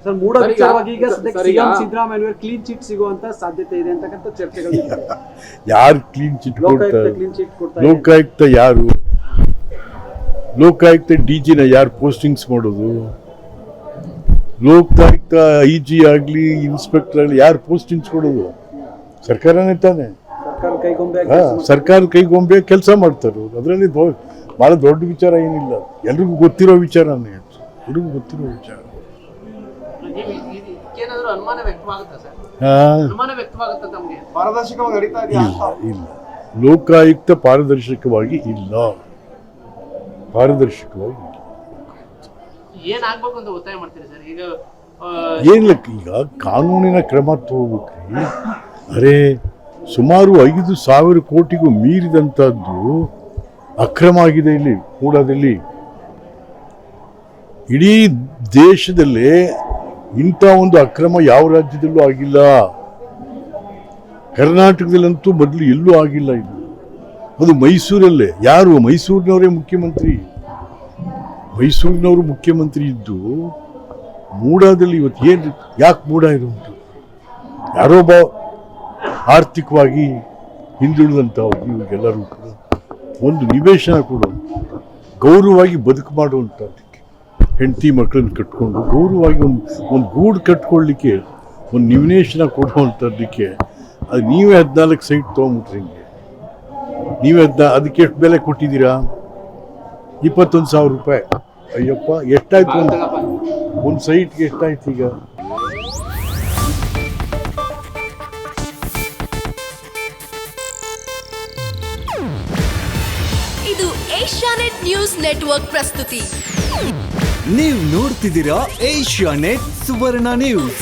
Sir ಮೂಡ ವಿಚಾರವಾಗಿ ಈಗ ಸದ್ಯಕ್ಕೆ ಸಿಎಂ ಸಿದ್ದರಾಮಯ್ಯ ಕ್ಲೀನ್ ಚಿಟ್ ಸಿಗುವಂತ ಸಾಧ್ಯತೆ ಇದೆ ಅಂತಕ್ಕಂಥ ಚರ್ಚೆಗಳು ಯಾರು ಕ್ಲೀನ್ ಚಿಟ್ ಕೊಡ್ತಾರೆ? ಕ್ಲೀನ್ ಚಿಟ್ ಕೊಡ್ತಾರೆ. ಲೋಕಾಯುಕ್ತ ಯಾರು? ಲೋಕಾಯುಕ್ತ ಡಿಜಿನ ಯಾರು ಪೋಸ್ಟಿಂಗ್ಸ್ ಮಾಡೋದು? ಲೋಕಾಯುಕ್ತ IG ಆಗಲಿ ಇನ್ಸ್ಪೆಕ್ಟರ್ ಆಗಲಿ ಯಾರು ಪೋಸ್ಟಿಂಗ್ಸ್ ಕೊಡೋದು? ಸರ್ಕಾರನೇ ತಾನೆ. ಸರ್ಕಾರ ಕೈಗೊಂಬೆ ಕೆಲಸ ಮಾಡ್ತಾರೆ. ಅದರಲ್ಲಿ ಭಾಳ ದೊಡ್ಡ ವಿಚಾರ ಏನಿಲ್ಲ, ಎಲ್ರಿಗೂ ಗೊತ್ತಿರೋ ವಿಚಾರನೇ. ಎಲ್ರಿಗೂ ಗೊತ್ತಿರೋ ವಿಚಾರ. ಇಲ್ಲ, ಲೋಕಾಯುಕ್ತ ಪಾರದರ್ಶಕವಾಗಿ ಇಲ್ಲ. ಏನಿಲ್ಲ, ಈಗ ಕಾನೂನಿನ ಕ್ರಮ ತಗೋಬೇಕ್ರಿ. ಅರೆ ಸುಮಾರು 5,000 ಕೋಟಿಗೂ ಮೀರಿದಂಥದ್ದು ಅಕ್ರಮ ಆಗಿದೆ ಇಲ್ಲಿ ಮೂಡಾದಲ್ಲಿ. ಇಡೀ ದೇಶದಲ್ಲೇ ಇಂಥ ಒಂದು ಅಕ್ರಮ ಯಾವ ರಾಜ್ಯದಲ್ಲೂ ಆಗಿಲ್ಲ. ಕರ್ನಾಟಕದಲ್ಲಂತೂ ಮೊದಲು ಎಲ್ಲೂ ಆಗಿಲ್ಲ. ಇದು ಅದು ಮೈಸೂರಲ್ಲೇ. ಯಾರು? ಮೈಸೂರಿನವರೇ ಮುಖ್ಯಮಂತ್ರಿ. ಮೈಸೂರಿನವರು ಮುಖ್ಯಮಂತ್ರಿ ಇದ್ದು ಮೂಡಾದಲ್ಲಿ ಇವತ್ತು ಏನು ಯಾಕೆ ಮೂಡ ಇರುವಂಥದ್ದು? ಯಾರೊಬ್ಬ ಆರ್ಥಿಕವಾಗಿ ಹಿಂದುಳಿದಂಥವ್ರು ಇವ್ರಿಗೆಲ್ಲರೂ ಕೂಡ ಒಂದು ನಿವೇಶನ ಕೊಡೋ, ಗೌರವವಾಗಿ ಬದುಕು ಮಾಡುವಂಥದ್ದಕ್ಕೆ, ಹೆಂಡತಿ ಮಕ್ಕಳನ್ನು ಕಟ್ಕೊಂಡು ಗೌರವವಾಗಿ ಒಂದು ಗೂಡು ಕಟ್ಕೊಳ್ಳಿಕ್ಕೆ ಒಂದು ನಿವೇಶನ ಕೊಡುವಂಥದ್ದಕ್ಕೆ ಅದು ನೀವೇ 14 ಸೈಟ್ ತೊಗೊಂಬಿಟ್ರಿ. ಹಿಂಗೆ ನೀವೇ ಅದಕ್ಕೆ ಎಷ್ಟು ಬೆಲೆ ಕೊಟ್ಟಿದ್ದೀರಾ? 21,000 ರೂಪಾಯಿ. ಅಯ್ಯಪ್ಪ, ಎಷ್ಟಾಯ್ತು ಒಂದು ಸೈಟ್ಗೆ? ಎಷ್ಟಾಯ್ತು ಈಗ? ಇದು ಏಷ್ಯಾನೆಟ್ ನ್ಯೂಸ್ ನೆಟ್ವರ್ಕ್ ಪ್ರಸ್ತುತಿ. ನೀವು ನೋಡ್ತಿದ್ದೀರಾ ಏಷ್ಯಾನೆಟ್ ಸುವರ್ಣ ನ್ಯೂಸ್.